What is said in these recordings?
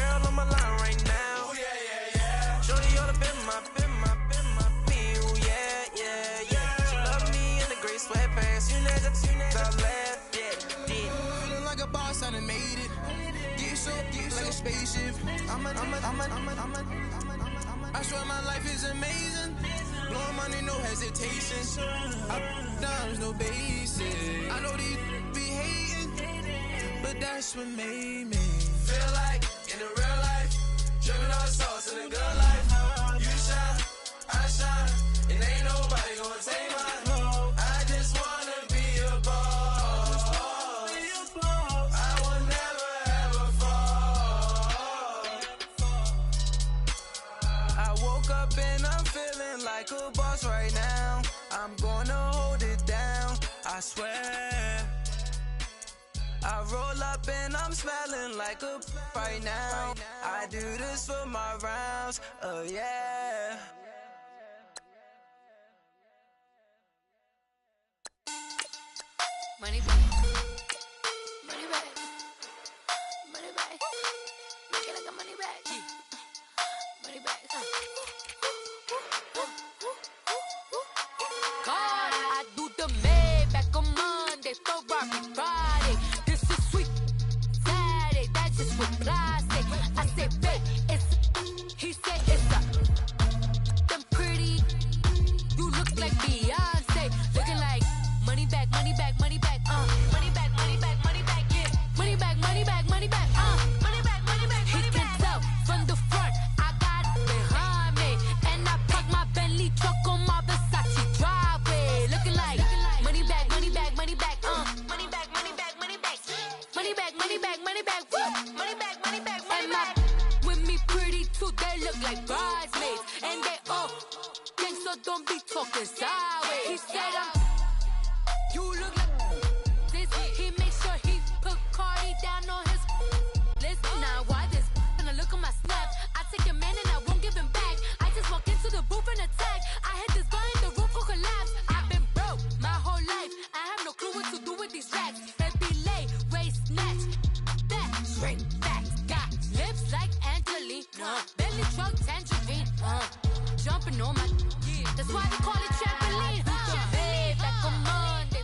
girl on my line right now. Ooh, yeah, yeah, yeah. Shorty all up in my pee. Ooh, yeah, yeah, yeah. She love me in the gray sweatpants. You never left, yeah, did. Feeling like a boss, I done made it. Get so like a spaceship. I swear my life is amazing. Blowing money, no hesitation. Up, downs, no basic. I know these be hating, but that's what made me Feel like in the real life, dripping all the sauce in the good life. You shine, I shine, and ain't nobody gonna take mine. I just wanna be a boss. I will never ever fall. I woke up and I'm feeling like a boss right now. I'm gonna hold it down, I swear. I roll up and I'm smelling like a right now. I do this for my rounds, oh yeah. Money back, money back, money back. Make it like a money back, money back. God, I do the Maybach on Monday, Ferrari Friday. This is sweet Saturday, that's just what plastic. I said, babe, it's. He said it's a. Them pretty. You look like Beyonce, looking like money back, money back, money back, money back, money back, money back, yeah, money back, money back, money back, money back, money back. He can tell from the front, I got it behind me, and I park my Bentley truck on my Versace driveway, looking like money back, money back, money back, money back, money back, money back, money back, money back, money back, money back, money back, money back. With me pretty too, they look like bridesmaids, and they all. So don't be talking sideways. He said you look like this. He makes sure he put Cardi down on his list. Now why this? Gonna look on my snap. I take a man and I won't give him back. I just walk into the booth and attack. I hit this guy in the roof will collapse. I've been broke my whole life. I have no clue what to do with these racks. Baby lay, waist snatch, that shrink back. Got lips like Angelina, belly truck tangerine. Jumping on my. That's why they call it trampoline. Back on Monday.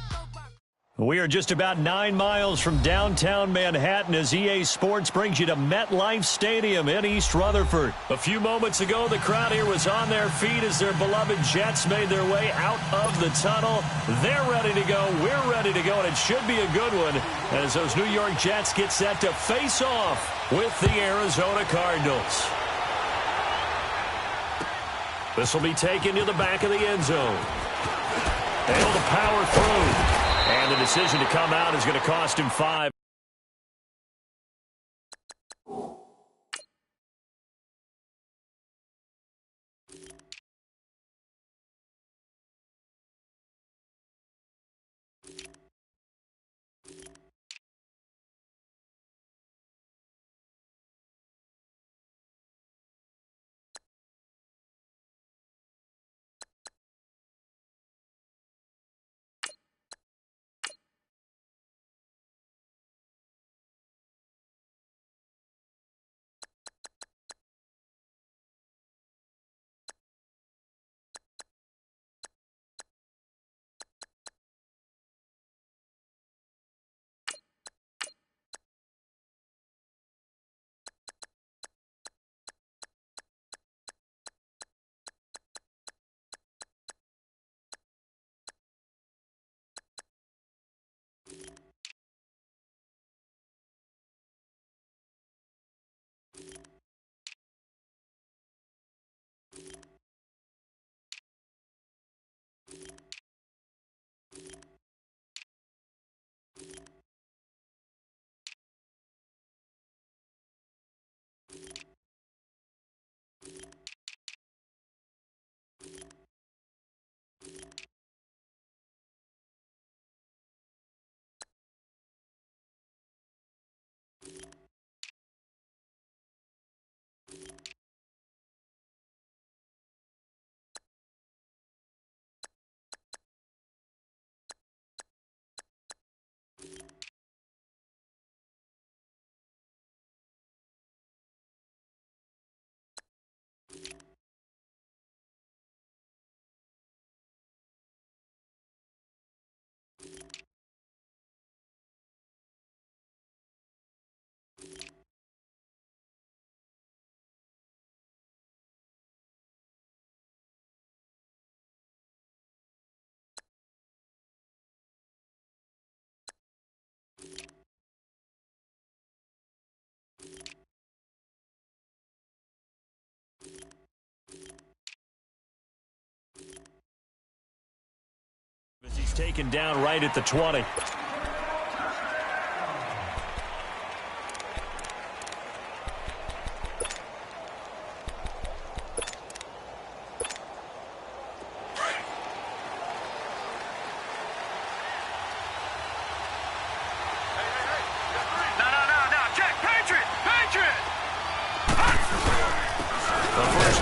We are just about 9 miles from downtown Manhattan as EA Sports brings you to MetLife Stadium in East Rutherford. A few moments ago, the crowd here was on their feet as their beloved Jets made their way out of the tunnel. They're ready to go. We're ready to go, and it should be a good one as those New York Jets get set to face off with the Arizona Cardinals. This will be taken to the back of the end zone. Able to power through. And the decision to come out is going to cost him 5. taken down right at the 20.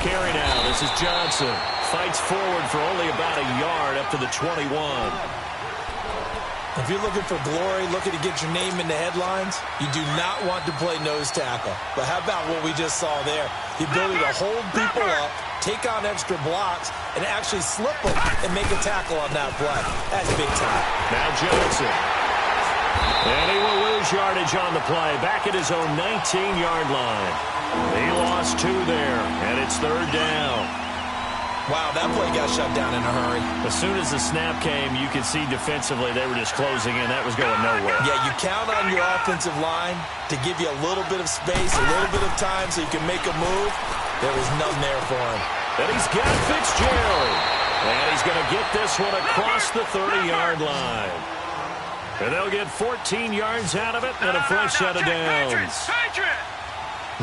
Carry now. This is Johnson. Fights forward for only about a yard up to the 21. If you're looking for glory, looking to get your name in the headlines, you do not want to play nose tackle. But how about what we just saw there? The ability to hold people up, take on extra blocks, and actually slip them and make a tackle on that play. That's big time. Now Johnson. And he will lose yardage on the play. Back at his own 19-yard line. He lost 2 there, and it's 3rd down. Wow, that play got shut down in a hurry. As soon as the snap came, you could see defensively they were just closing in. That was going nowhere. Yeah, you count on your offensive line to give you a little bit of space, a little bit of time so you can make a move. There was none there for him. And he's got Fitzgerald. And he's going to get this one across the 30-yard line. And they'll get 14 yards out of it and a fresh set of downs.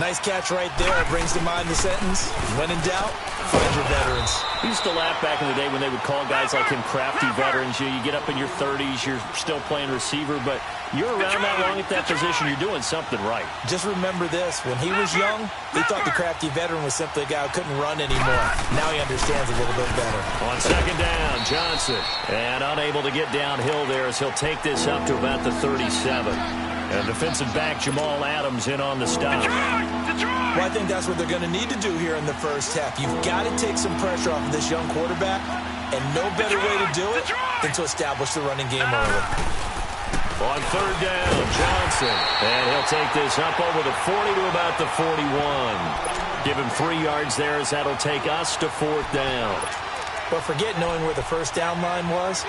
Nice catch right there. Brings to mind the sentence, when in doubt, find your veterans. We used to laugh back in the day when they would call guys like him crafty veterans. You get up in your 30s, you're still playing receiver, but you're around that long at that position, you're doing something right. Just remember this. When he was young, he thought the crafty veteran was simply a guy who couldn't run anymore. Now he understands a little bit better. On 2nd down, Johnson. And unable to get downhill there as he'll take this up to about the 37. And defensive back Jamal Adams in on the stop. Well, I think that's what they're going to need to do here in the first half. You've got to take some pressure off of this young quarterback, and no better way to do it than to establish the running game early. On 3rd down, Johnson. And he'll take this up over the 40 to about the 41. Give him 3 yards there as that'll take us to 4th down. But forget knowing where the first down line was.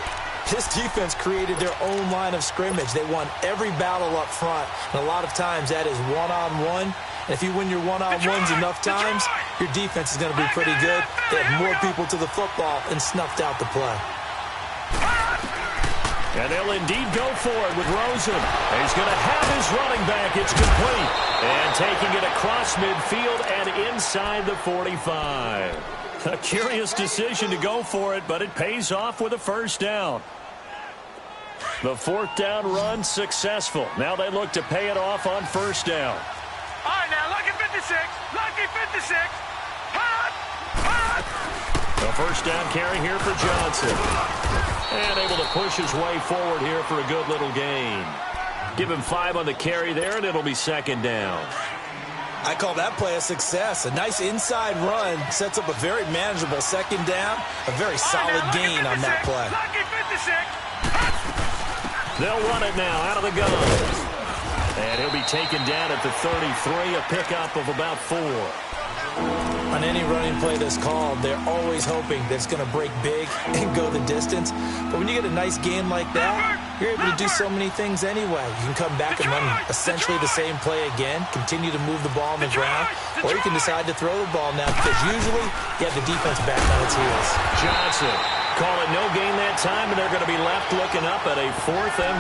This defense created their own line of scrimmage. They won every battle up front, and a lot of times that is one-on-one. And if you win your one-on-ones enough times, your defense is going to be pretty good. They have more people to the football and snuffed out the play. And they'll indeed go for it with Rosen. He's going to have his running back. It's complete. And taking it across midfield and inside the 45. A curious decision to go for it, but it pays off with a first down. The 4th down run successful. Now they look to pay it off on first down. All right, now, lucky 56. Lucky 56. The first down carry here for Johnson. And able to push his way forward here for a good little gain. Give him 5 on the carry there, and it'll be 2nd down. I call that play a success. A nice inside run sets up a very manageable 2nd down. A very solid gain on that play. They'll run it now out of the gun. And he'll be taken down at the 33, a pickup of about 4. On any running play that's called, they're always hoping that it's going to break big and go the distance. But when you get a nice gain like that, you're able to do so many things anyway. You can come back and run essentially the same play again, continue to move the ball on the ground, or you can decide to throw the ball now because usually you have the defense back on its heels. Johnson, call it no gain that time, and they're going to be left looking up at a 4th and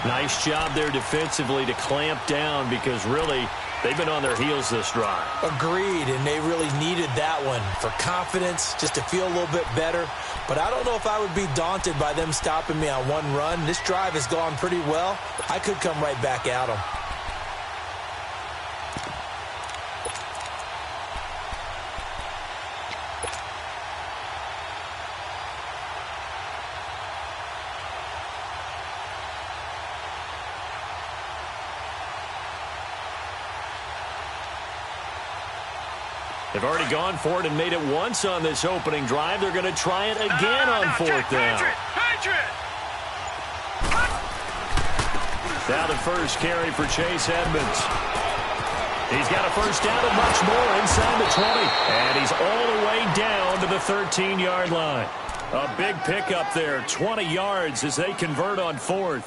1. Nice job there defensively to clamp down because really they've been on their heels this drive. Agreed, and they really needed that one for confidence, just to feel a little bit better. But I don't know if I would be daunted by them stopping me on one run. This drive has gone pretty well. I could come right back at them. They've already gone for it and made it once on this opening drive. They're going to try it again on 4th down. Now the first carry for Chase Edmonds. He's got a first down and much more inside the 20. And he's all the way down to the 13-yard line. A big pickup there, 20 yards as they convert on 4th.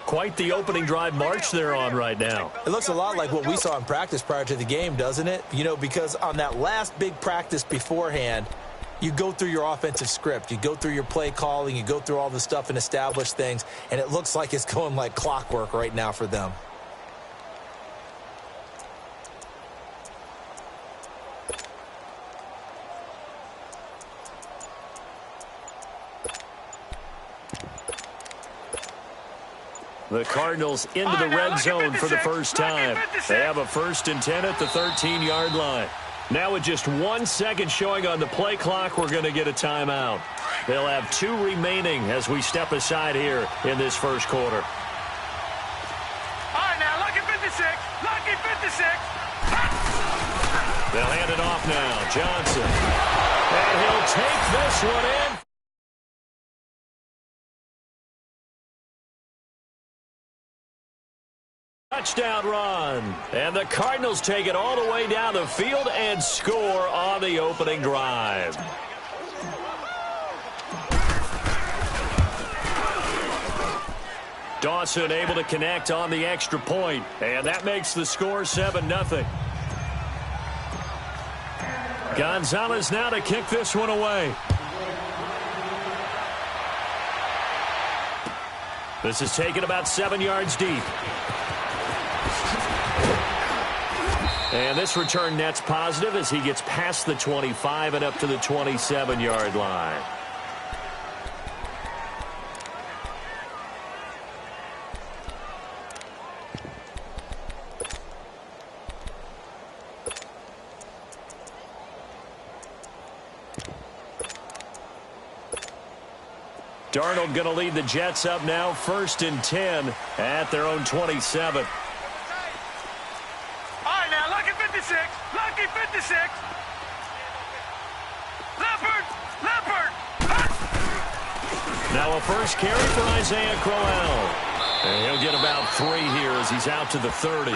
Quite the opening drive march they're on right now. It looks a lot like what we saw in practice prior to the game, doesn't it? You know, because on that last big practice beforehand, You go through your offensive script. You go through your play calling. You go through all the stuff and establish things, and it looks like it's going like clockwork right now for them. The Cardinals into the red zone for the first time. They have a 1st and 10 at the 13-yard line. Now with just 1 second showing on the play clock, we're going to get a timeout. They'll have 2 remaining as we step aside here in this first quarter. All right, now, lucky 56. Lucky 56. They'll hand it off now. Johnson. And he'll take this one in. Touchdown run. And the Cardinals take it all the way down the field and score on the opening drive. Dawson able to connect on the extra point, and that makes the score 7-0. Gonzalez now to kick this one away. This is taken about 7 yards deep. And this return net's positive as he gets past the 25 and up to the 27-yard line. Darnold going to lead the Jets up now, 1st and 10 at their own 27. Lucky 56. Leopard. Now a first carry for Isaiah Crowell. And he'll get about 3 here as he's out to the 30.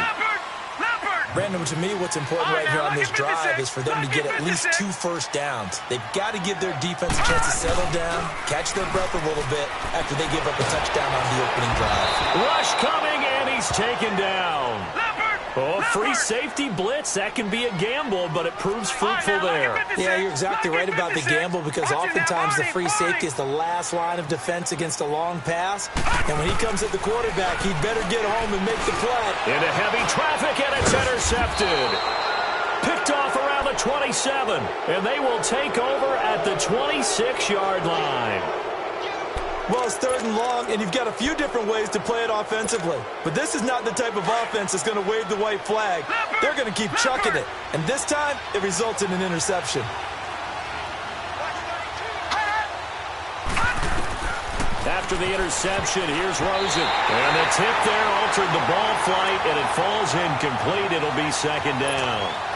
Brandon, to me, what's important right here on this drive is for them to get at least 2 first downs. They've got to give their defense a chance to settle down, catch their breath a little bit after they give up a touchdown on the opening drive. Rush coming, and he's taken down. Oh, free safety blitz. That can be a gamble, but it proves fruitful there. Yeah, you're exactly right about the gamble because oftentimes the free safety is the last line of defense against a long pass. And when he comes at the quarterback, he'd better get home and make the play. Into heavy traffic, and it's intercepted. Picked off around the 27, and they will take over at the 26-yard line. Well, it's 3rd and long, and you've got a few different ways to play it offensively. But this is not the type of offense that's going to wave the white flag. They're going to keep chucking it. And this time, it results in an interception. After the interception, here's Rosen. And the tip there altered the ball flight, and it falls incomplete. It'll be 2nd down.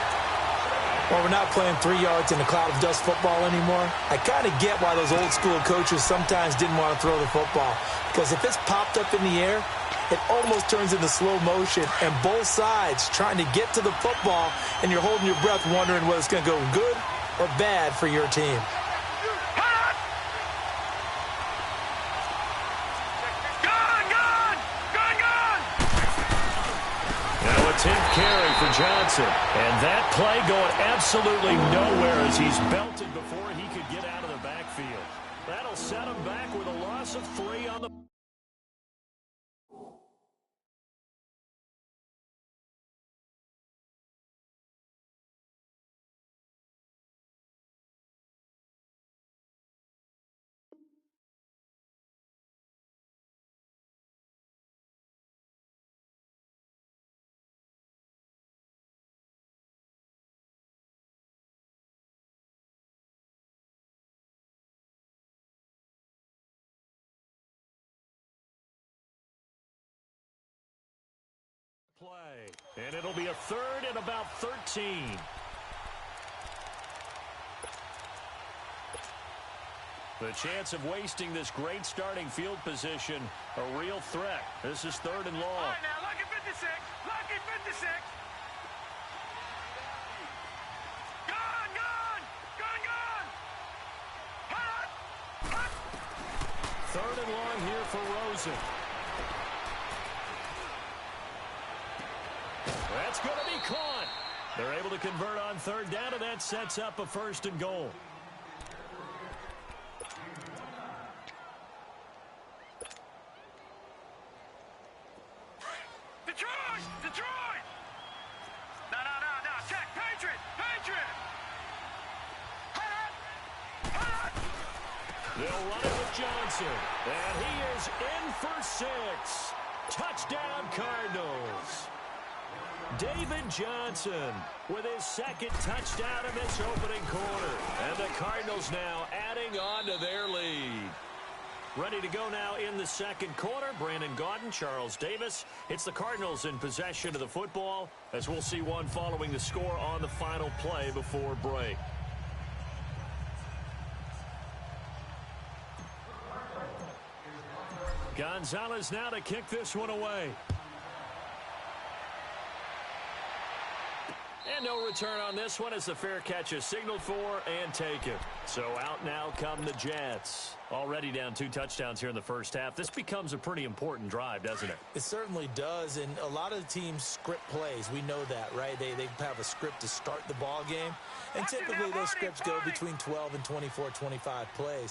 Well, we're not playing 3 yards in a cloud of dust football anymore. I kind of get why those old school coaches sometimes didn't want to throw the football. Because if it's popped up in the air, it almost turns into slow motion. And both sides trying to get to the football, and you're holding your breath wondering whether it's going to go good or bad for your team. Now a 10th carry for Johnson. And that play going absolutely nowhere as he's belted before he could get out of the backfield. That'll set him back with a loss of 3 on the... play. And it'll be a 3rd and about 13. The chance of wasting this great starting field position, a real threat. This is 3rd and long. All right, now, lucky 56. Lucky 56. Gone. 3rd and long here for Rosen. That's going to be caught. They're able to convert on 3rd down, and that sets up a 1st and goal. They'll run it with Johnson. And he is in for 6. Touchdown, Cardinals. David Johnson with his second touchdown in this opening quarter. And the Cardinals now adding on to their lead. Ready to go now in the second quarter. Brandon Gaudin, Charles Davis. It's the Cardinals in possession of the football, as we'll see one following the score on the final play before break. Gonzalez now to kick this one away. And no return on this one as the fair catch is signaled for and taken. So out now come the Jets. Already down 2 touchdowns here in the first half. This becomes a pretty important drive, doesn't it? It certainly does, and a lot of the teams script plays. We know that, right? They have a script to start the ball game, and typically those scripts go between 12 and 24, 25 plays.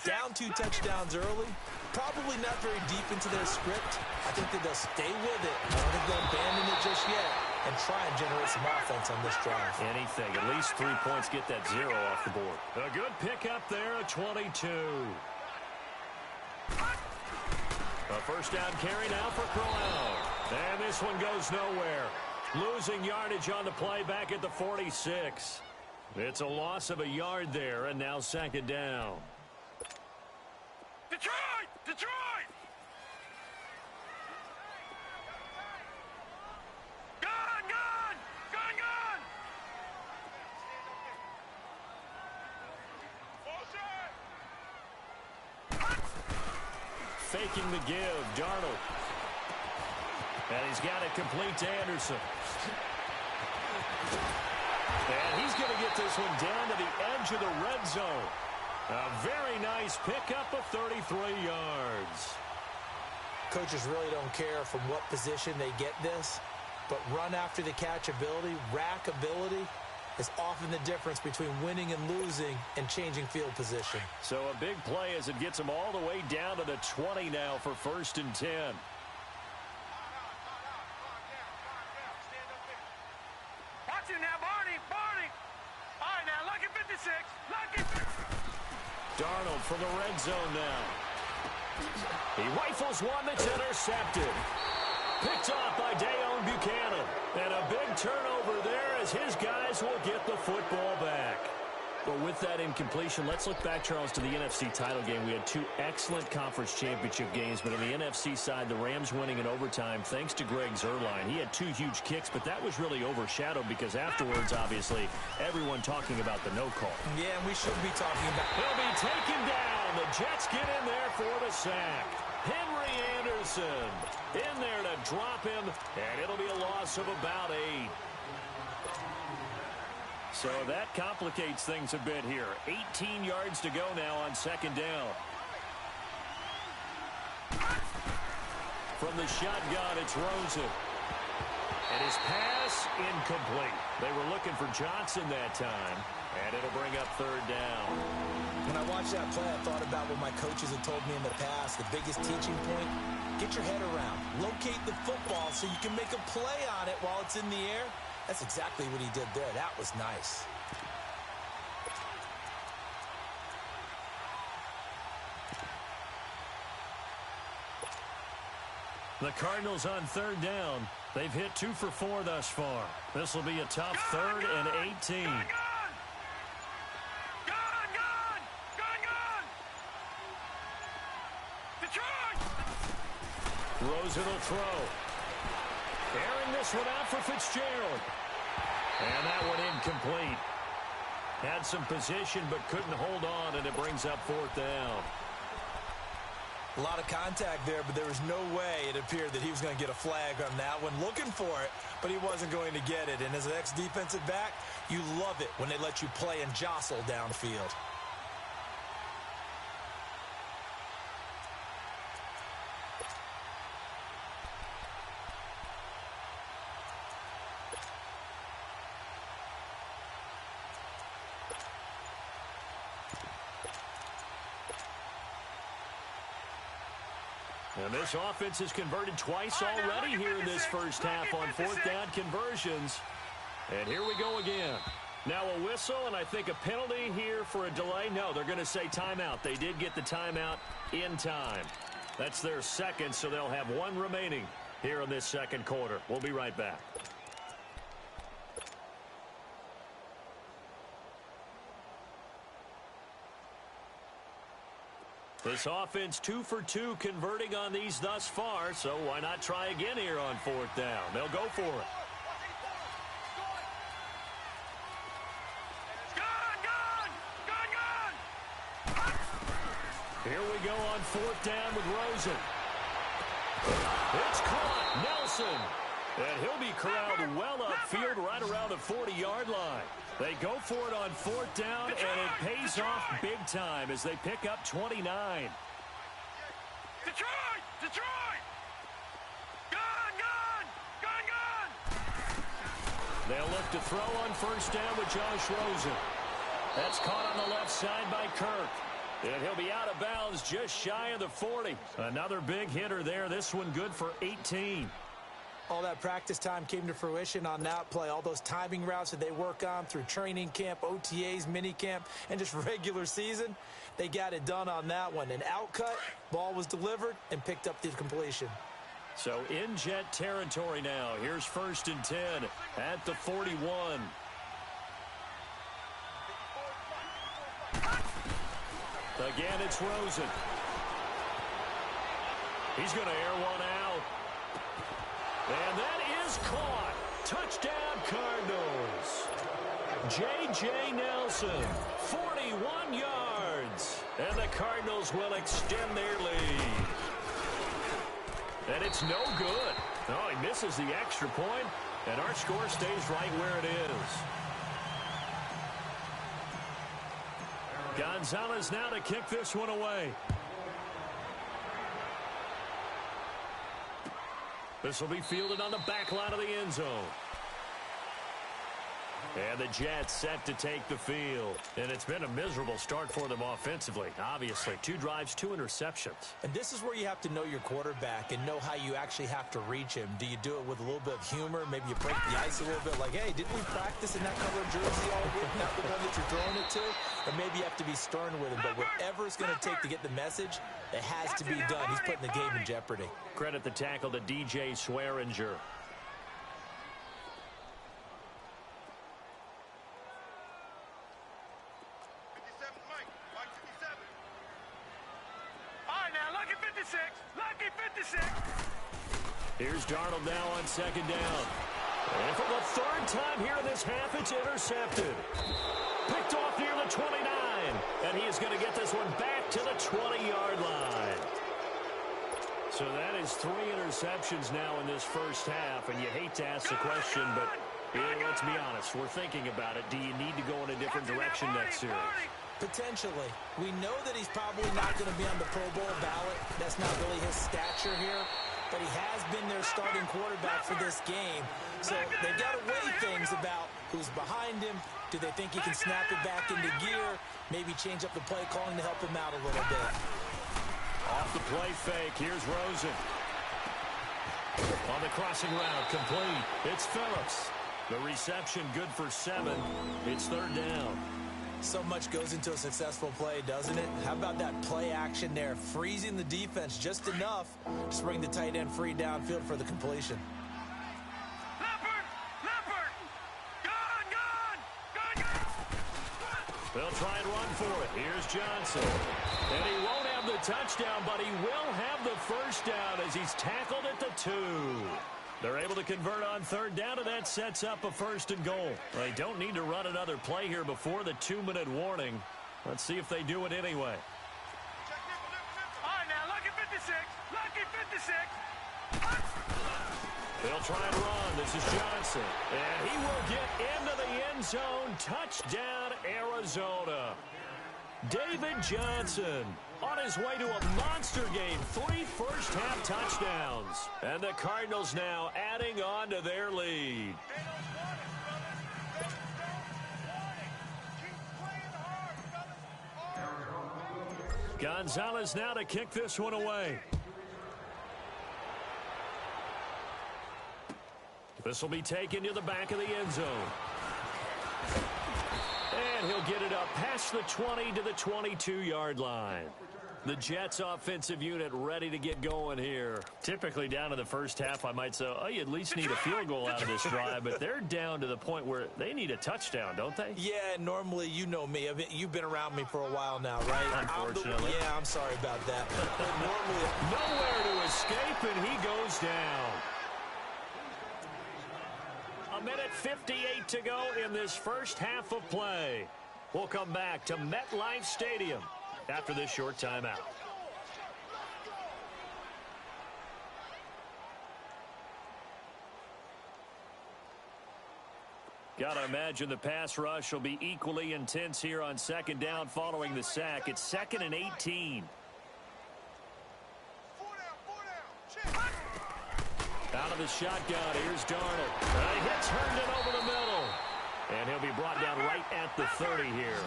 Down 2 touchdowns early, probably not very deep into their script. I think that they'll stay with it. I don't think they'll abandon it just yet and try and generate some offense on this drive. Anything. At least 3 points, get that 0 off the board. A good pickup there at 22. A first down carry now for Crowell. And this one goes nowhere. Losing yardage on the play back at the 46. It's a loss of a yard there, and now second down. Detroit! Detroit! Gun! Gun! Gun! Gun! Faking the give, Darnold. And he's got it complete to Anderson. And he's going to get this one down to the edge of the red zone. A very nice pickup of 33 yards. Coaches really don't care from what position they get this, but run after the catch ability, rack ability, is often the difference between winning and losing and changing field position. So a big play as it gets him all the way down to the 20 now for 1st and 10. Watch him now, Barney! Barney! All right, now, lucky 56. Lucky 56. Darnold from the red zone now. He rifles one that's intercepted. Picked off by Dayon Buchanan. And a big turnover there as his guys will get the football back. Well, with that incompletion, let's look back, Charles, to the NFC title game. We had 2 excellent conference championship games, but on the NFC side, the Rams winning in overtime thanks to Greg Zuerlein. He had 2 huge kicks, but that was really overshadowed because afterwards, obviously, everyone talking about the no call. Yeah, and we should be talking about... He'll be taken down. The Jets get in there for the sack. Henry Anderson in there to drop him, and it'll be a loss of about 8. So that complicates things a bit here. 18 yards to go now on second down. From the shotgun, it's Rosen. And his pass incomplete. They were looking for Johnson that time, and it'll bring up 3rd down. When I watched that play, I thought about what my coaches had told me in the past. The biggest teaching point, get your head around. Locate the football so you can make a play on it while it's in the air. That's exactly what he did there. That was nice. The Cardinals on 3rd down. They've hit 2 for 4 thus far. This will be a tough 3rd and 18. Gun! Gun! Gun! Gun! Gun! Detroit! Rosen will throw. Airing this one out for Fitzgerald. And that one incomplete. Had some position but couldn't hold on, and it brings up 4th down. A lot of contact there, but there was no way it appeared that he was going to get a flag on that one. Looking for it, but he wasn't going to get it. And as an ex-defensive back, you love it when they let you play and jostle downfield. And this offense has converted twice already here in this first half on 4th down conversions. And here we go again. Now a whistle, and I think a penalty here for a delay. No, they're going to say timeout. They did get the timeout in time. That's their second, so they'll have one remaining here in this second quarter. We'll be right back. This offense 2 for 2 converting on these thus far, so why not try again here on fourth down? They'll go for it. Here we go on fourth down with Rosen. It's caught. Nelson. And he'll be corralled well upfield right around the 40-yard line. They go for it on fourth down, and it pays off big time as they pick up 29. Detroit! Detroit! Gun! They'll look to throw on first down with Josh Rosen. That's caught on the left side by Kirk. And he'll be out of bounds just shy of the 40. Another big hitter there. This one good for 18. All that practice time came to fruition on that play. All those timing routes that they work on through training camp, OTAs, minicamp, and just regular season, they got it done on that one. An outcut, ball was delivered, and picked up the completion. So in Jet territory now. Here's first and 10 at the 41. Again, it's Rosen. He's going to air one out. And that is caught. Touchdown, Cardinals. J.J. Nelson, 41 yards. And the Cardinals will extend their lead. And it's no good. Oh, he misses the extra point, and our score stays right where it is. Gonzalez now to kick this one away. This will be fielded on the back line of the end zone. And the Jets set to take the field. And it's been a miserable start for them offensively. Obviously, 2 drives, 2 interceptions. And this is where you have to know your quarterback and know how you actually have to reach him. Do you do it with a little bit of humor? Maybe you break the ice a little bit like, hey, didn't we practice in that color jersey all week? Not the one that you're throwing it to? Or maybe you have to be stern with him. But whatever it's going to take to get the message, it has to be done. He's putting the game in jeopardy. Credit the tackle to DJ Swearinger. Here's Darnold now on second down. And for the third time here in this half, it's intercepted. Picked off near the 29. And he is going to get this one back to the 20-yard line. So that is 3 interceptions now in this first half. And you hate to ask the question, but let's be honest. We're thinking about it. Do you need to go in a different direction next series? Potentially. We know that he's probably not going to be on the Pro Bowl ballot. That's not really his stature here. But he has been their starting quarterback for this game. So they've got to weigh things about who's behind him. Do they think he can snap it back into gear? Maybe change up the play calling to help him out a little bit. Off the play fake, here's Rosen. On the crossing route, complete. It's Phillips. The reception good for 7. It's third down. So much goes into a successful play, doesn't it? How about that play action there? Freezing the defense just enough to bring the tight end free downfield for the completion. Leopard! Gun! They'll try and run for it. Here's Johnson. And he won't have the touchdown, but he will have the first down as he's tackled at the 2. They're able to convert on third down, and that sets up a first and goal. They don't need to run another play here before the 2-minute warning. Let's see if they do it anyway. All right, now, lucky 56. They'll try and run. This is Johnson. And he will get into the end zone. Touchdown, Arizona. David Johnson on his way to a monster game. 3 first-half touchdowns. And the Cardinals now adding on to their lead. Gonzalez now to kick this one away. This will be taken to the back of the end zone. And he'll get it up past the 20 to the 22-yard line. The Jets offensive unit ready to get going here. Typically down to the first half, I might say, oh, you at least need a field goal out of this drive, but they're down to the point where they need a touchdown, don't they? Yeah, normally, you know me. You've been around me for a while now, right? Unfortunately. I'm sorry about that. Normally, nowhere to escape, and he goes down. A minute 58 to go in this first half of play. We'll come back to MetLife Stadium after this short timeout. Gotta imagine the pass rush will be equally intense here on second down following the sack. It's 2nd and 18. Out of the shotgun, here's Darnold. He hits Herndon over the middle. And he'll be brought down right at the 30 here.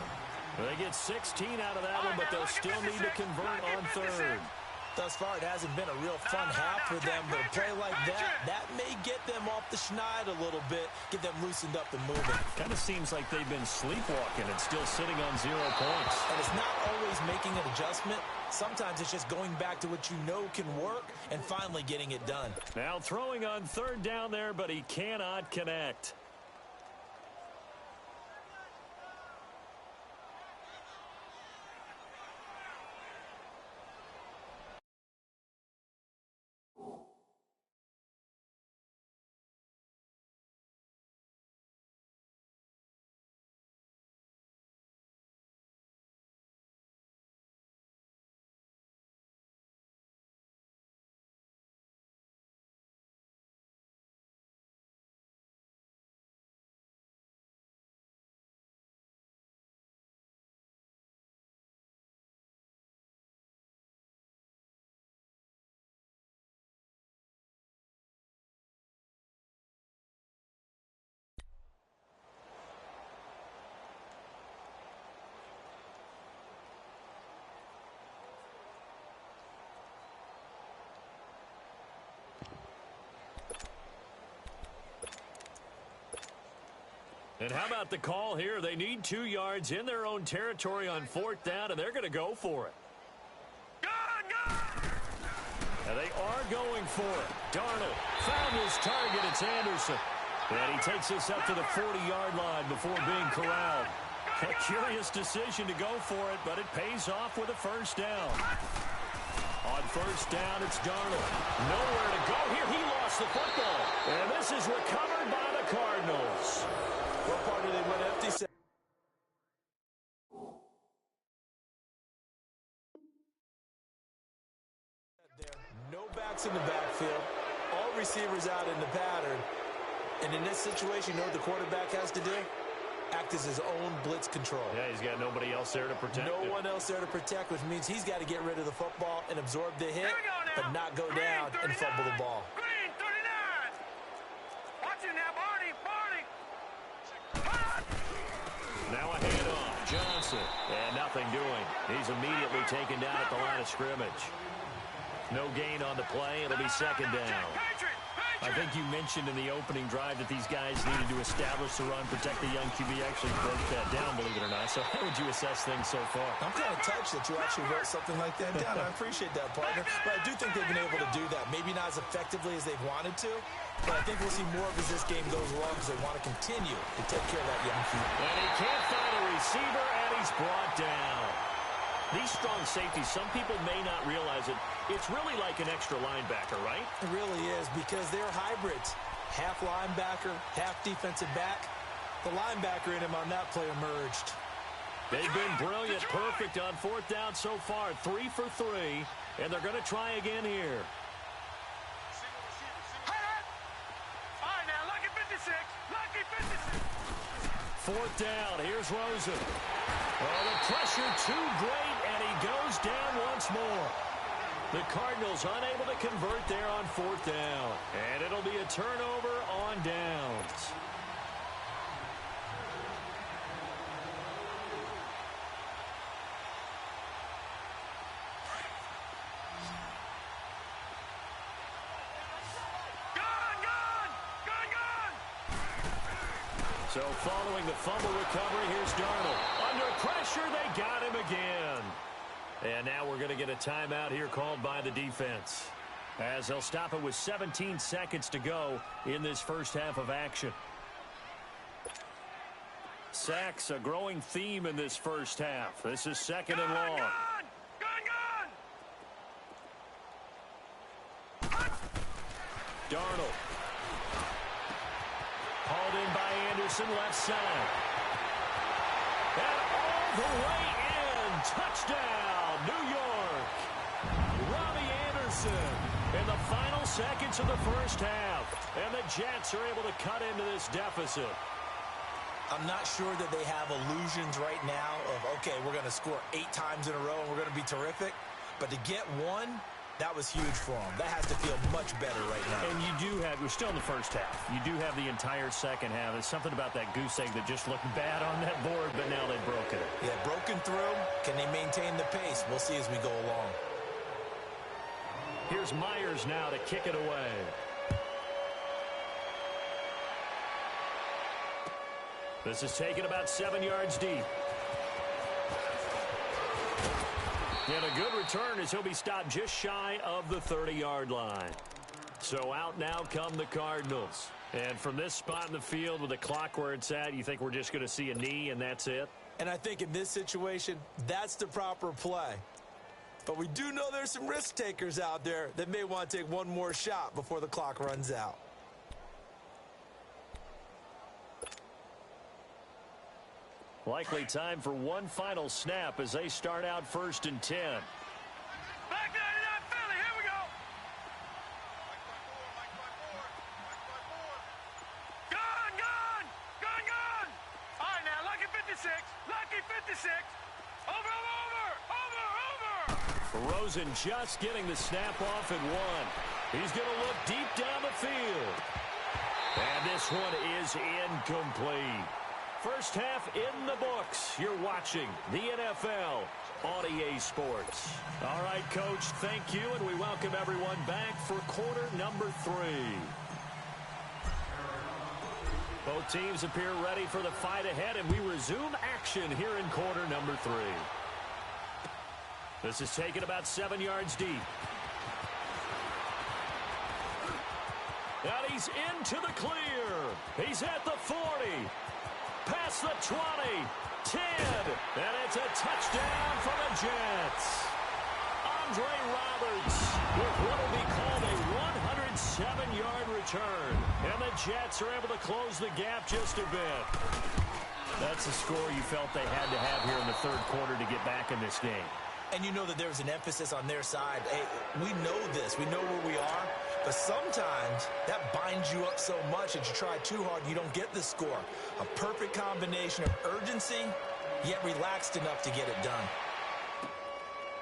They get 16 out of that one, but they'll still need to convert on third. Thus far, it hasn't been a real fun half for them, but a play like that may get them off the schneid a little bit, get them loosened up and moving. Kind of seems like they've been sleepwalking and still sitting on 0 points. And it's not always making an adjustment. Sometimes it's just going back to what you know can work and finally getting it done. Now throwing on third down there, but he cannot connect. And how about the call here? They need 2 yards in their own territory on 4th down, and they're going to go for it. And they are going for it. Darnold found his target. It's Anderson. And he takes this up to the 40-yard line before being corralled. A curious decision to go for it, but it pays off with a first down. On first down, it's Darnold. Nowhere to go here. He lost the football. And this is recovered by the Cardinals. What part did they went empty? No backs in the backfield. All receivers out in the pattern. And in this situation, you know what the quarterback has to do? Act as his own blitz control. Yeah, he's got nobody else there to protect him. No one else there to protect, which means he's got to get rid of the football and absorb the hit, but not go down and fumble the ball. Green 39. Watching now, Barney. Now a handoff. Johnson. And nothing doing. He's immediately taken down at the line of scrimmage. No gain on the play. It'll be second down. I think you mentioned in the opening drive that these guys needed to establish the run, protect the young QB. Actually broke that down, believe it or not. So how would you assess things so far? I'm kind of touched that you actually wrote something like that down. I appreciate that, partner. But I do think they've been able to do that. Maybe not as effectively as they've wanted to, but I think we'll see more of as this game goes along because they want to continue to take care of that young QB. And he can't find a receiver, and he's brought down. These strong safeties, some people may not realize it. It's really like an extra linebacker, right? It really is because they're hybrids. Half linebacker, half defensive back. The linebacker in him on that play emerged. They've been brilliant, perfect on 4th down so far. 3 for 3, and they're going to try again here. All right, now, lucky 56. Lucky 56. 4th down. Here's Rosen. Oh, the pressure too great, and he goes down once more. The Cardinals unable to convert there on 4th down. And it'll be a turnover on downs. So So following the fumble recovery, here's Darnold. Under pressure, they got him again. And now we're going to get a timeout here called by the defense, as they'll stop it with 17 seconds to go in this first half of action. Sacks, a growing theme in this first half. This is second and long. Darnold. Hauled in by Anderson, left side. And all the way in. Touchdown, New York. Robbie Anderson in the final seconds of the first half. And the Jets are able to cut into this deficit. I'm not sure that they have illusions right now of, okay, we're going to score 8 times in a row and we're going to be terrific. But to get one, that was huge for them. That has to feel much better right now. And you do have, we're still in the first half. You do have the entire second half. There's something about that goose egg that just looked bad on that board, but now they've broken it. Yeah, broken through. Can they maintain the pace? We'll see as we go along. Here's Myers now to kick it away. This is taken about 7 yards deep. And a good return as he'll be stopped just shy of the 30-yard line. So out now come the Cardinals. And from this spot in the field with the clock where it's at, you think we're just going to see a knee and that's it? And I think in this situation, that's the proper play. But we do know there's some risk takers out there that may want to take one more shot before the clock runs out. Likely time for one final snap as they start out 1st and 10. Back 99 Philly, here we go. Gun, gun, gun, gun. All right, now, lucky 56, lucky 56. Over. Rosen just getting the snap off at 1. He's going to look deep down the field. And this one is incomplete. First half in the books. You're watching the NFL on EA Sports. All right, Coach, thank you, and we welcome everyone back for quarter number 3. Both teams appear ready for the fight ahead, and we resume action here in quarter number 3. This is taken about 7 yards deep. And he's into the clear. He's at the 40. Past the 20, 10, and it's a touchdown for the Jets. Andre Roberts with what will be called a 107-yard return. And the Jets are able to close the gap just a bit. That's the score you felt they had to have here in the third quarter to get back in this game. And you know that there was an emphasis on their side. Hey, we know this. We know where we are. But sometimes that binds you up so much that you try too hard and you don't get the score. A perfect combination of urgency, yet relaxed enough to get it done.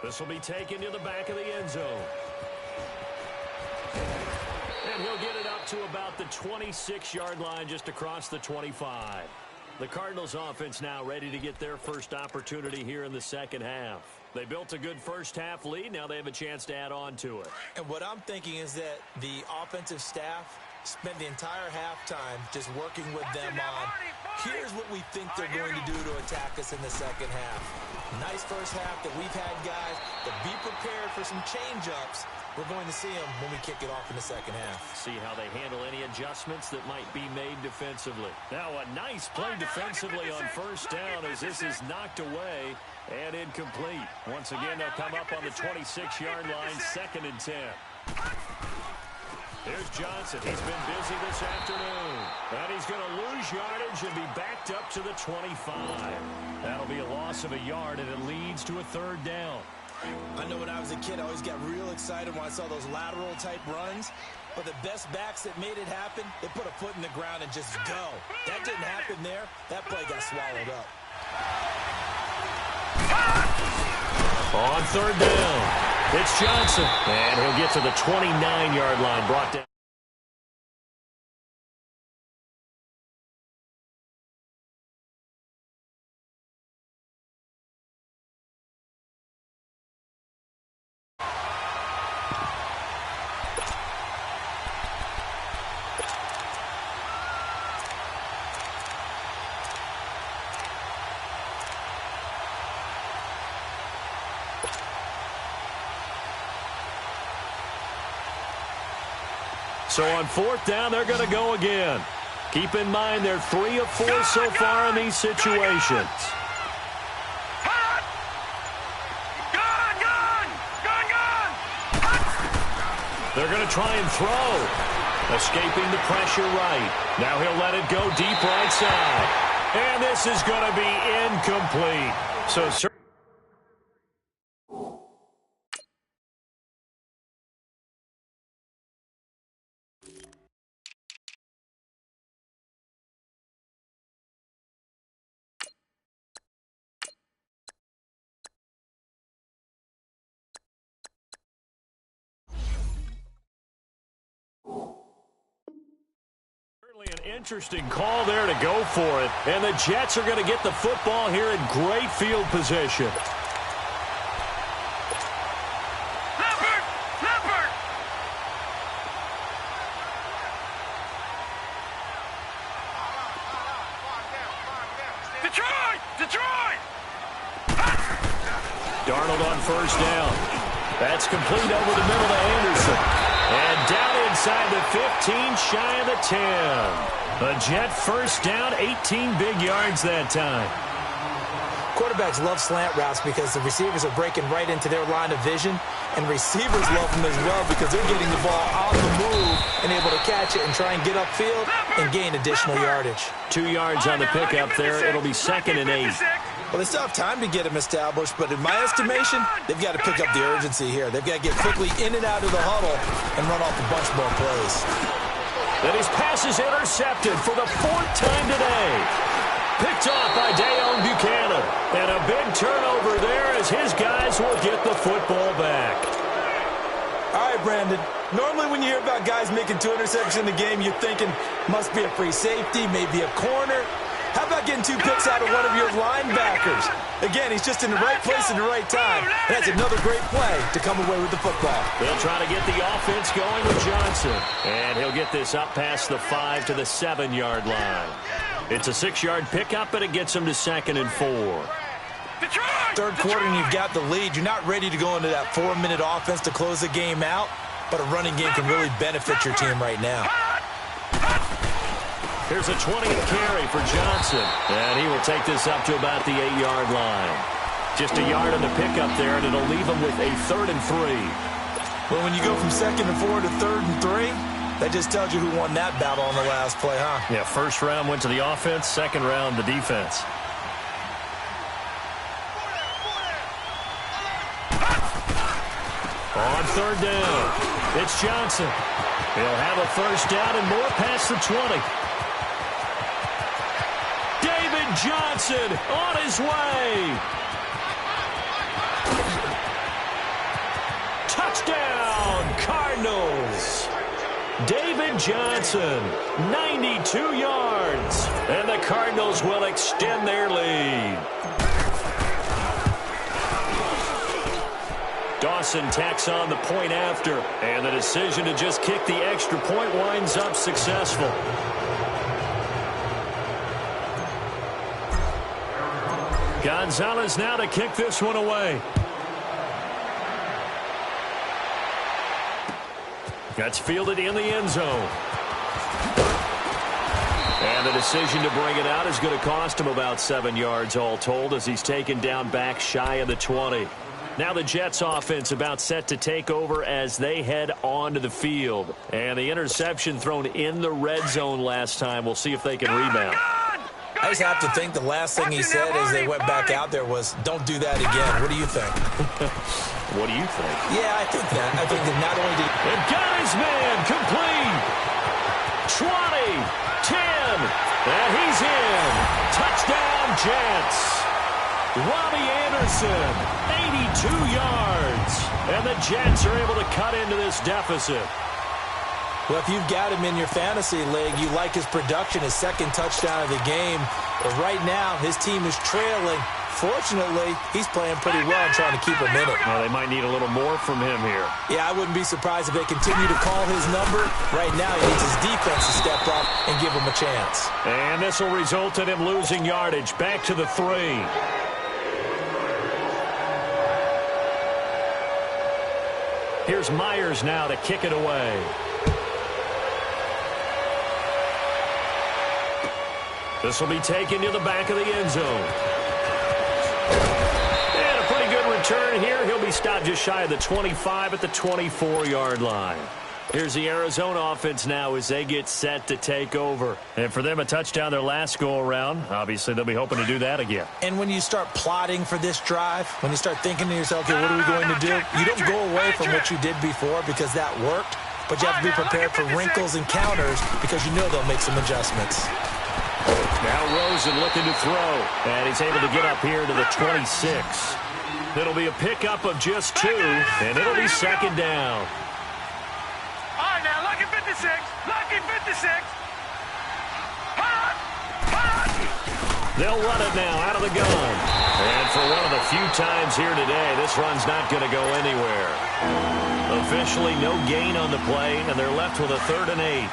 This will be taken to the back of the end zone. And he'll get it up to about the 26-yard line just across the 25. The Cardinals offense now ready to get their first opportunity here in the second half. They built a good first half lead. Now they have a chance to add on to it. And what I'm thinking is that the offensive staff spent the entire halftime just working with them on, here's what we think they're going to do to attack us in the second half. Nice first half that we've had, guys, but be prepared for some change-ups. We're going to see them when we kick it off in the second half. See how they handle any adjustments that might be made defensively. Now a nice play defensively on first down as this is knocked away and incomplete. Once again, they'll come up on the 26-yard line, 2nd and 10. There's Johnson. He's been busy this afternoon. And he's going to lose yardage and be backed up to the 25. That'll be a loss of a yard, and it leads to a 3rd down. I know when I was a kid, I always got real excited when I saw those lateral-type runs. But the best backs that made it happen, they put a foot in the ground and just go. That didn't happen there. That play got swallowed up. On 3rd down, it's Johnson. And he'll get to the 29-yard line, brought down. So on 4th down, they're going to go again. Keep in mind they're 3 of 4 so far in these situations. They're going to try and throw. Escaping the pressure right. Now he'll let it go deep right side. And this is going to be incomplete. So an interesting call there to go for it. And the Jets are going to get the football here in great field position. Detroit! Darnold on 1st down. That's complete over the middle to Anderson. And down inside the 15, shy of the 10. The Jet 1st down, 18 big yards that time. Quarterbacks love slant routes because the receivers are breaking right into their line of vision, and receivers love them as well because they're getting the ball on the move and able to catch it and try and get upfield and gain additional yardage. 2 yards on the pickup there. It'll be 2nd and 8. Well, they still have time to get him established, but in my estimation, they've got to pick up the urgency here. They've got to get quickly in and out of the huddle and run off a bunch more plays. And his pass is intercepted for the 4th time today. Picked off by Dayon Buchanan. And a big turnover there as his guys will get the football back. All right, Brandon. Normally when you hear about guys making 2 interceptions in the game, you're thinking must be a free safety, maybe a corner. How about getting 2 picks out of one of your linebackers? Again, he's just in the right place at the right time. And that's another great play to come away with the football. They'll try to get the offense going with Johnson. And he'll get this up past the 5 to the 7-yard line. It's a 6-yard pickup, and it gets him to 2nd and 4. Third quarter, and you've got the lead. You're not ready to go into that 4-minute offense to close the game out, but a running game can really benefit your team right now. Here's a 20th carry for Johnson, and he will take this up to about the 8-yard line. Just a yard on the pickup there, and it'll leave him with a 3rd and 3. Well, when you go from 2nd and 4 to 3rd and 3, that just tells you who won that battle on the last play, huh? Yeah, 1st round went to the offense, 2nd round the defense. On 3rd down, it's Johnson. He'll have a 1st down and more past the 20. David Johnson on his way. Touchdown, Cardinals. David Johnson, 92 yards. And the Cardinals will extend their lead. Dawson tacks on the point after. And the decision to just kick the extra point winds up successful. Gonzalez now to kick this one away. That's fielded in the end zone. And the decision to bring it out is going to cost him about 7 yards all told as he's taken down back shy of the 20. Now the Jets offense about set to take over as they head onto the field. And the interception thrown in the red zone last time. We'll see if they can rebound. I just have to think the last thing he said as they went back out there was, don't do that again. What do you think? What do you think? Yeah, I think that. I think that not only did... And got his man complete. 20, 10, and he's in. Touchdown, Jets. Robbie Anderson, 82 yards. And the Jets are able to cut into this deficit. Well, if you've got him in your fantasy league, you like his production, his 2nd touchdown of the game. But right now, his team is trailing. Fortunately, he's playing pretty well and trying to keep him in it. Well, they might need a little more from him here. Yeah, I wouldn't be surprised if they continue to call his number. Right now, he needs his defense to step up and give him a chance. And this will result in him losing yardage. Back to the 3. Here's Myers now to kick it away. This will be taken to the back of the end zone. And a pretty good return here. He'll be stopped just shy of the 25 at the 24-yard line. Here's the Arizona offense now as they get set to take over. And for them, a touchdown their last go-around. Obviously, they'll be hoping to do that again. And when you start plotting for this drive, when you start thinking to yourself, okay, what are we going to do? You don't go away from what you did before because that worked, but you have to be prepared for wrinkles and counters because you know they'll make some adjustments. Now Rosen looking to throw, and he's able to get up here to the 26. It'll be a pickup of just 2, and it'll be second down. All right, now, lucky 56. Lucky 56. They'll run it now out of the gun. And for one of the few times here today, this run's not going to go anywhere. Officially no gain on the play, and they're left with a 3rd and 8.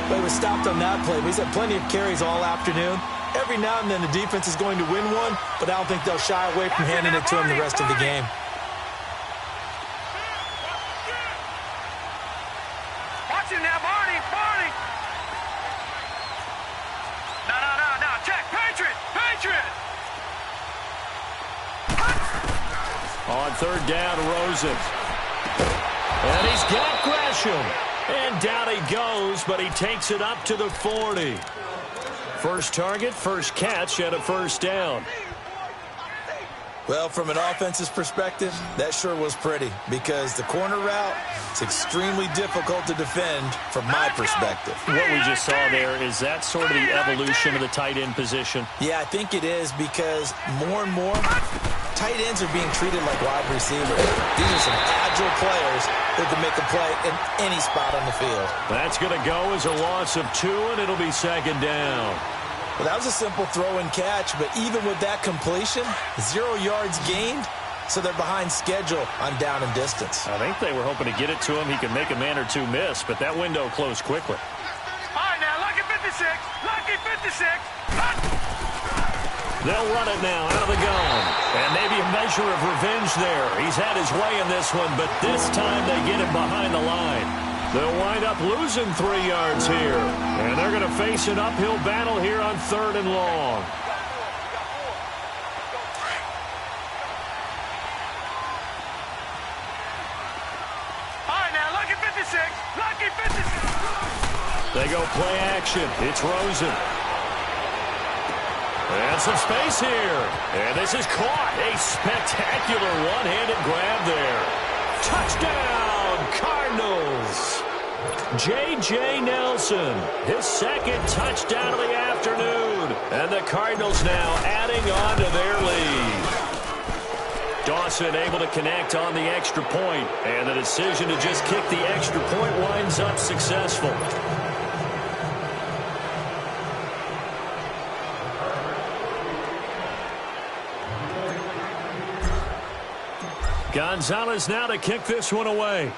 But he was stopped on that play. He's had plenty of carries all afternoon. Every now and then the defense is going to win one, but I don't think they'll shy away from handing it to him the rest of the game. Watch him now, Barney. Barney. No. Check. Patriot. On 3rd down, Rosen. And he's got Gresham. And down he goes, but he takes it up to the 40. First target, first catch, and a first down. Well, from an offense's perspective, that sure was pretty because the corner route is extremely difficult to defend from my perspective. What we just saw there, is that sort of the evolution of the tight end position? Yeah, I think it is because more and more tight ends are being treated like wide receivers. These are some agile players who can make a play in any spot on the field. That's going to go as a loss of 2, and it'll be second down. Well, that was a simple throw and catch, but even with that completion, 0 yards gained, so they're behind schedule on down and distance. I think they were hoping to get it to him. He could make a man or two miss, but that window closed quickly. All right, now, lucky 56. Lucky 56. They'll run it now out of the gun. And maybe a measure of revenge there. He's had his way in this one, but this time they get him behind the line. They'll wind up losing 3 yards here. And they're going to face an uphill battle here on 3rd and long. All right, now, lucky 56. Lucky 56. They go play action. It's Rosen. And some space here. And this is caught. A spectacular one-handed grab there. Touchdown, Cardinals. J.J. Nelson, his 2nd touchdown of the afternoon. And the Cardinals now adding on to their lead. Dawson able to connect on the extra point. And the decision to just kick the extra point winds up successful. Gonzalez now to kick this one away.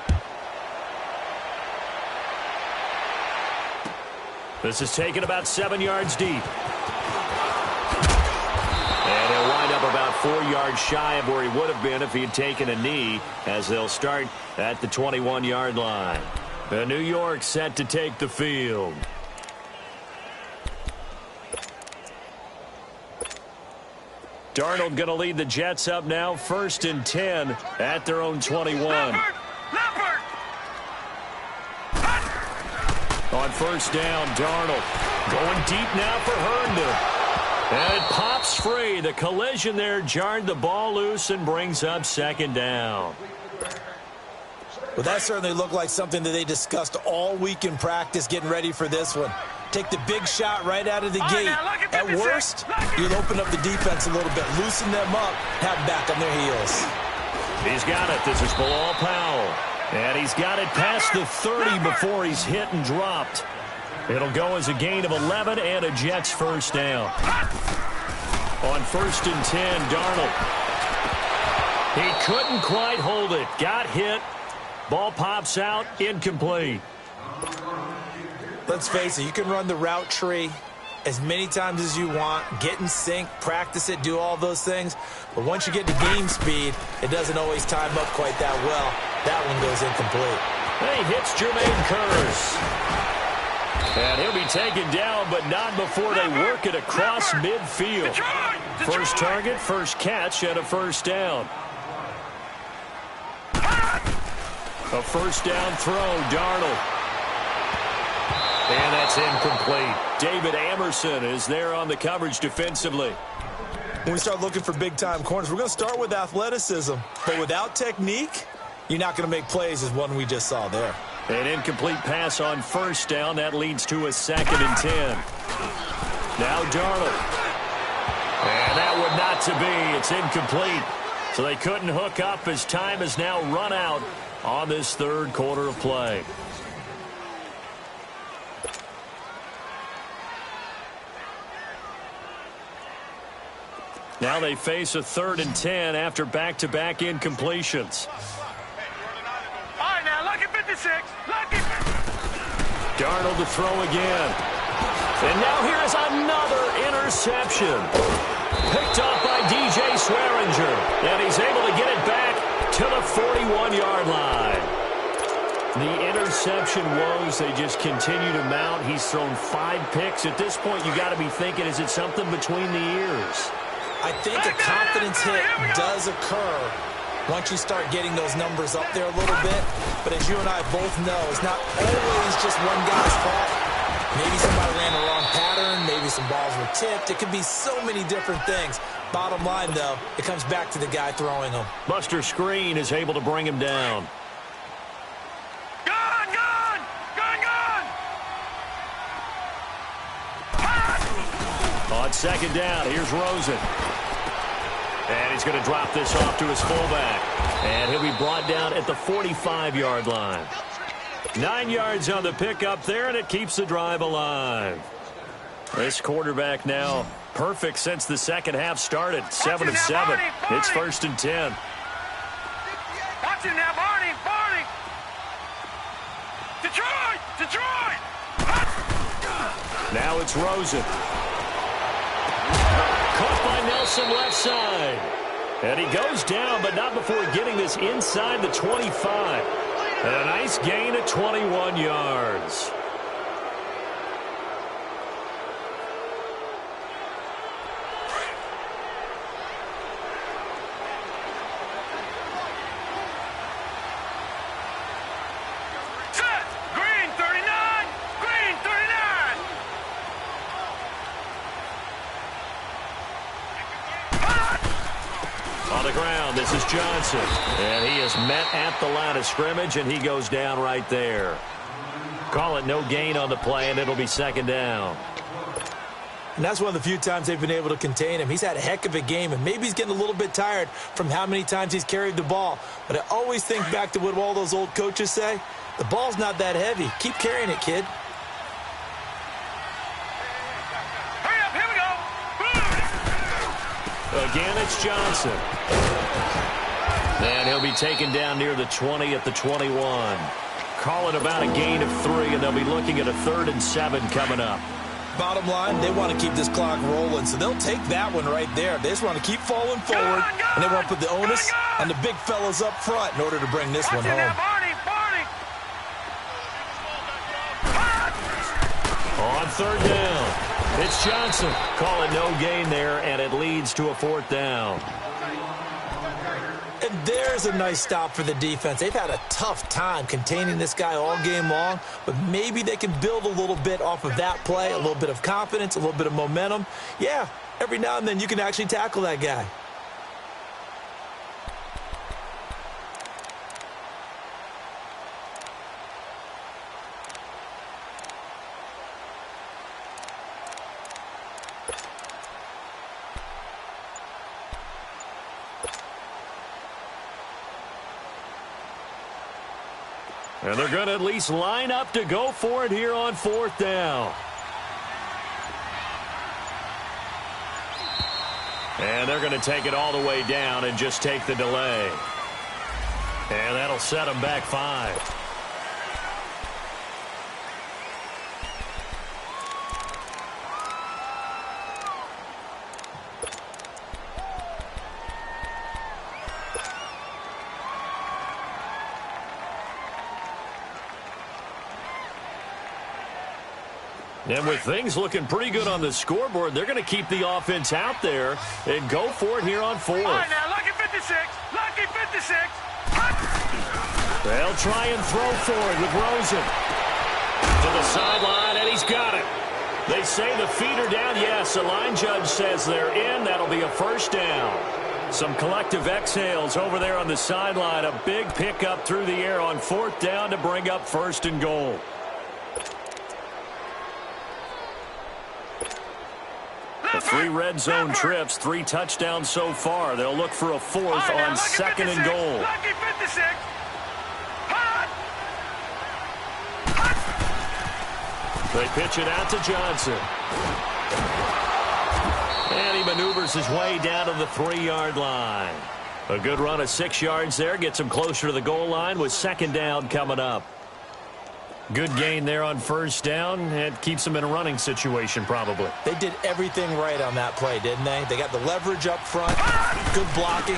This is taken about 7 yards deep. And he'll wind up about 4 yards shy of where he would have been if he had taken a knee, as they'll start at the 21-yard line. The New York set to take the field. Darnold going to lead the Jets up now, 1st and 10 at their own 21. Leopard. On 1st down, Darnold going deep now for Herndon. And it pops free. The collision there jarred the ball loose and brings up 2nd down. Well, that certainly looked like something that they discussed all week in practice getting ready for this one. Take the big shot right out of the gate. At worst, you'll open up the defense a little bit, loosen them up, have them back on their heels. He's got it. This is Bilal Powell. And he's got it past the 30 before he's hit and dropped. It'll go as a gain of 11 and a Jets 1st down. On 1st and 10, Darnold. He couldn't quite hold it. Got hit. Ball pops out. Incomplete. Let's face it, you can run the route tree as many times as you want, get in sync, practice it, do all those things. But once you get to game speed, it doesn't always time up quite that well. That one goes incomplete. He hits Jermaine Kearse. And he'll be taken down, but not before they work it across midfield. First target, first catch, and a first down. A first down throw, Darnold. And that's incomplete. David Amerson is there on the coverage defensively. When we start looking for big-time corners, we're going to start with athleticism. But without technique, you're not going to make plays as one we just saw there. An incomplete pass on first down. That leads to a 2nd and 10. Now Darnold. And that would not to be. It's incomplete. So they couldn't hook up as time has now run out on this third quarter of play. Now they face a 3rd and 10 after back-to-back incompletions. All right, now, lucky 56. Lucky. Darnold to throw again. And now here is another interception. Picked off by DJ Swearinger. And he's able to get it back to the 41-yard line. The interception woes, they just continue to mount. He's thrown 5 picks. At this point, you got to be thinking, is it something between the ears? I think a confidence hit does occur once you start getting those numbers up there a little bit. But as you and I both know, it's not always just one guy's fault. Maybe somebody ran the wrong pattern. Maybe some balls were tipped. It could be so many different things. Bottom line, though, it comes back to the guy throwing them. Buster Screen is able to bring him down. On second down, here's Rosen. And he's going to drop this off to his fullback. And he'll be brought down at the 45-yard line. 9 yards on the pickup there, and it keeps the drive alive. This quarterback now perfect since the second half started. 7 of 7. It's 1st and 10. Watch it now, Barney. Detroit. Now it's Rosen. Caught by Nelson left side. And he goes down, but not before getting this inside the 25. And a nice gain at 21 yards. This is Johnson, and he is met at the line of scrimmage, and he goes down right there. Call it no gain on the play, and it'll be 2nd down. And that's one of the few times they've been able to contain him. He's had a heck of a game, and maybe he's getting a little bit tired from how many times he's carried the ball. But I always think back to what all those old coaches say. The ball's not that heavy. Keep carrying it, kid. Hurry up, here we go. Again, it's Johnson. And he'll be taken down near the 20 at the 21. Call it about a gain of 3, and they'll be looking at a 3rd and 7 coming up. Bottom line, they want to keep this clock rolling, so they'll take that one right there. They just want to keep falling forward, and they want to put the onus on the big fellas up front in order to bring this one home. On 3rd down, it's Johnson. Call it no gain there, and it leads to a 4th down. And there's a nice stop for the defense. They've had a tough time containing this guy all game long, but maybe they can build a little bit off of that play, a little bit of confidence, a little bit of momentum. Yeah, every now and then you can actually tackle that guy. And they're going to at least line up to go for it here on 4th down. And they're going to take it all the way down and just take the delay. And that'll set them back 5. And with things looking pretty good on the scoreboard, they're going to keep the offense out there and go for it here on fourth. All right, now, lucky 56. Lucky 56. They'll try and throw for it with Rosen. To the sideline, and he's got it. They say the feet are down. Yes, the line judge says they're in. That'll be a first down. Some collective exhales over there on the sideline. A big pickup through the air on fourth down to bring up first and goal. The 3 red zone trips, 3 touchdowns so far. They'll look for a fourth on second and goal. Lucky 56. They pitch it out to Johnson. And he maneuvers his way down to the 3-yard line. A good run of 6 yards there. Gets him closer to the goal line with second down coming up. Good gain there on first down. It keeps them in a running situation probably. They did everything right on that play, didn't they? They got the leverage up front, good blocking,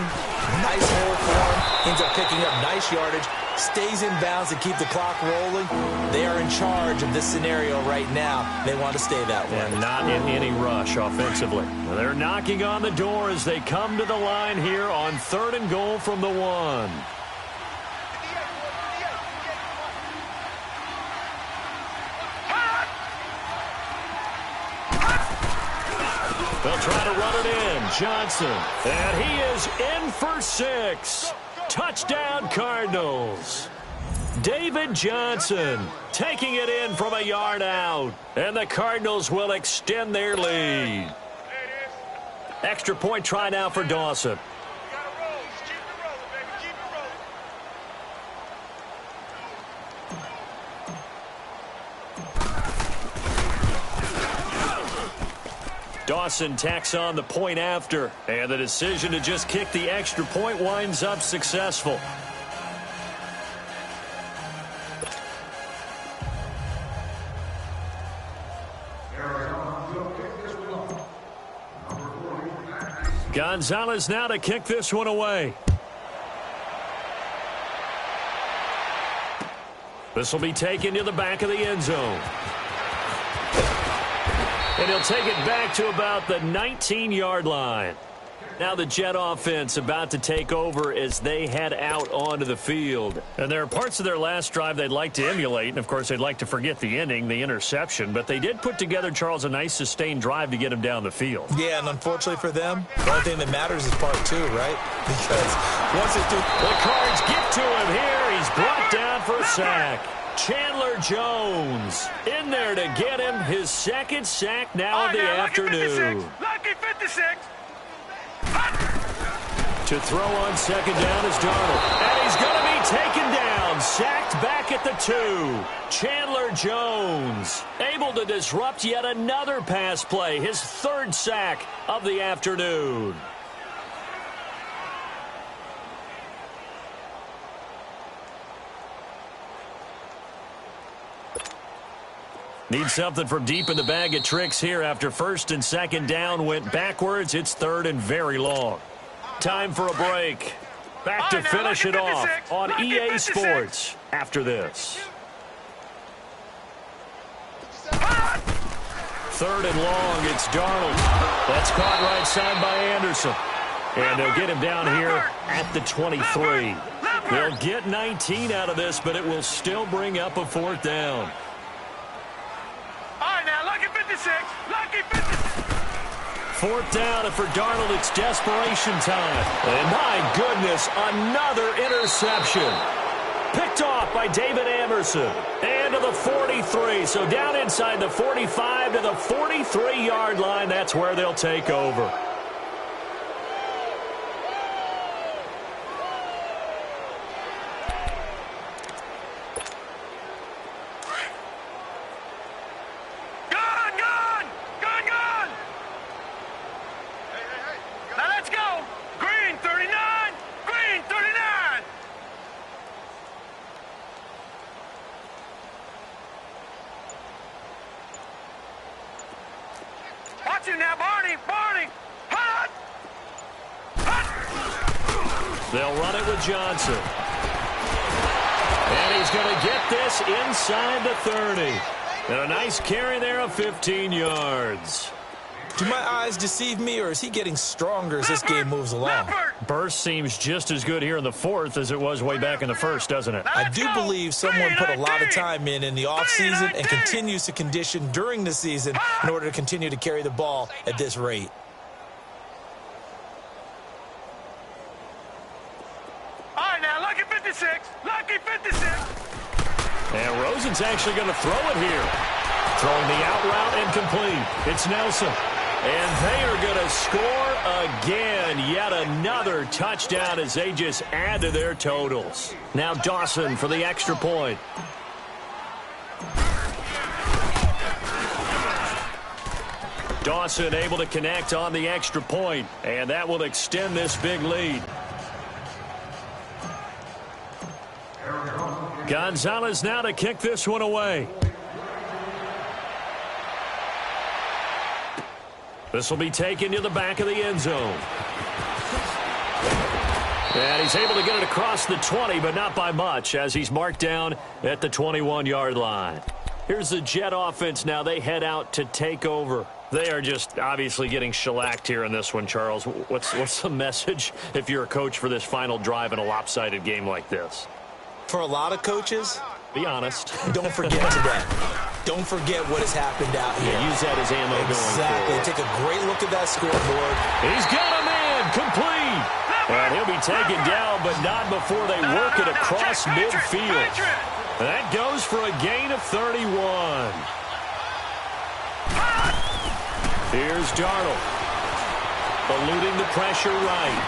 nice hole for him, ends up picking up nice yardage, stays in bounds to keep the clock rolling. They are in charge of this scenario right now. They want to stay that way. And not in any rush offensively. They're knocking on the door as they come to the line here on third and goal from the 1. They'll try to run it in. Johnson. And he is in for 6. Touchdown, Cardinals. David Johnson taking it in from a yard out. And the Cardinals will extend their lead. Extra point try now for Dawson. Dawson tacks on the point after, and the decision to just kick the extra point winds up successful. Gonzalez now to kick this one away. This will be taken to the back of the end zone. And he'll take it back to about the 19-yard line. Now the Jet offense about to take over as they head out onto the field. And there are parts of their last drive they'd like to emulate. And, of course, they'd like to forget the ending, the interception. But they did put together, Charles, a nice sustained drive to get him down the field. Yeah, and unfortunately for them, the only thing that matters is part 2, right? Because once it the Cards get to him here. He's brought down for a sack. Chandler Jones in there to get him his second sack now of the afternoon. Lucky 56. To throw on second down is Darnold. And he's going to be taken down. Sacked back at the 2. Chandler Jones able to disrupt yet another pass play. His 3rd sack of the afternoon. Need something from deep in the bag of tricks here after first and second down went backwards. It's third and very long. Time for a break. Back to finish it off on EA Sports after this. Third and long, it's Darnold. That's caught right side by Anderson. And they'll get him down here at the 23. They'll get 19 out of this, but it will still bring up a 4th down. All right, now, lucky 56. Lucky 56. 4th down, and for Darnold, it's desperation time. And my goodness, another interception. Picked off by David Anderson. And to the 43. So down inside the 45 to the 43-yard line. That's where they'll take over. They'll run it with Johnson. And he's going to get this inside the 30. And a nice carry there of 15 yards. Do my eyes deceive me, or is he getting stronger as this game moves along? Burst seems just as good here in the fourth as it was way back in the first, doesn't it? I do believe someone put a lot of time in the offseason and continues to condition during the season in order to continue to carry the ball at this rate. All right, now, lucky 56. Lucky 56. And Rosen's actually going to throw it here. Throwing the out route incomplete. It's Nelson. And they are going to score again. Yet another touchdown as they just add to their totals. Now Dawson for the extra point. Dawson able to connect on the extra point, and that will extend this big lead. Gonzalez now to kick this one away. This will be taken to the back of the end zone. And he's able to get it across the 20, but not by much, as he's marked down at the 21-yard line. Here's the Jet offense now. They head out to take over. They are just obviously getting shellacked here in this one, Charles. What's the message if you're a coach for this final drive in a lopsided game like this? For a lot of coaches, be honest. Don't forget today. Don't forget what has happened out here. Yeah, use that as ammo going forward. Take a great look at that scoreboard. He's got a man complete. And he'll be taken down, but not before they work it across midfield. That goes for a gain of 31. Here's Darnold. Eluding the pressure right.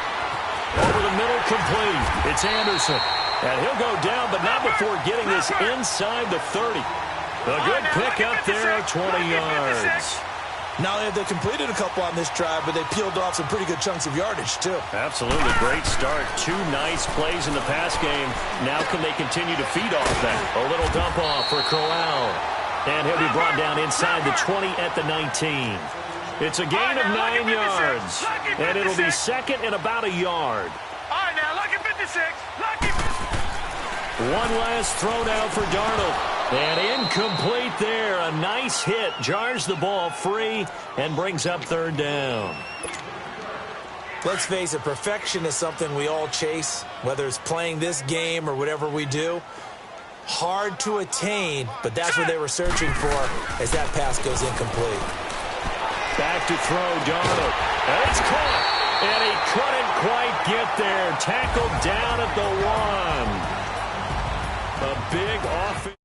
Over the middle, complete. It's Anderson. And he'll go down, but not before getting this inside the 30. A good pickup there of 20 yards. Not only have they completed a couple on this drive, but they peeled off some pretty good chunks of yardage, too. Absolutely. Great start. Two nice plays in the pass game. Now can they continue to feed off that? A little dump off for Corral. And he'll be brought down inside the 20 at the 19. It's a gain of 9 yards. And it'll be second and about a yard. All right, now, lucky 56. Lucky 56. One last throw down for Darnold. And incomplete there. A nice hit. Jars the ball free and brings up third down. Let's face it, perfection is something we all chase, whether it's playing this game or whatever we do. Hard to attain, but that's what they were searching for as that pass goes incomplete. Back to throw, Darnold. And it's caught. And he couldn't quite get there. Tackled down at the 1. A big offense.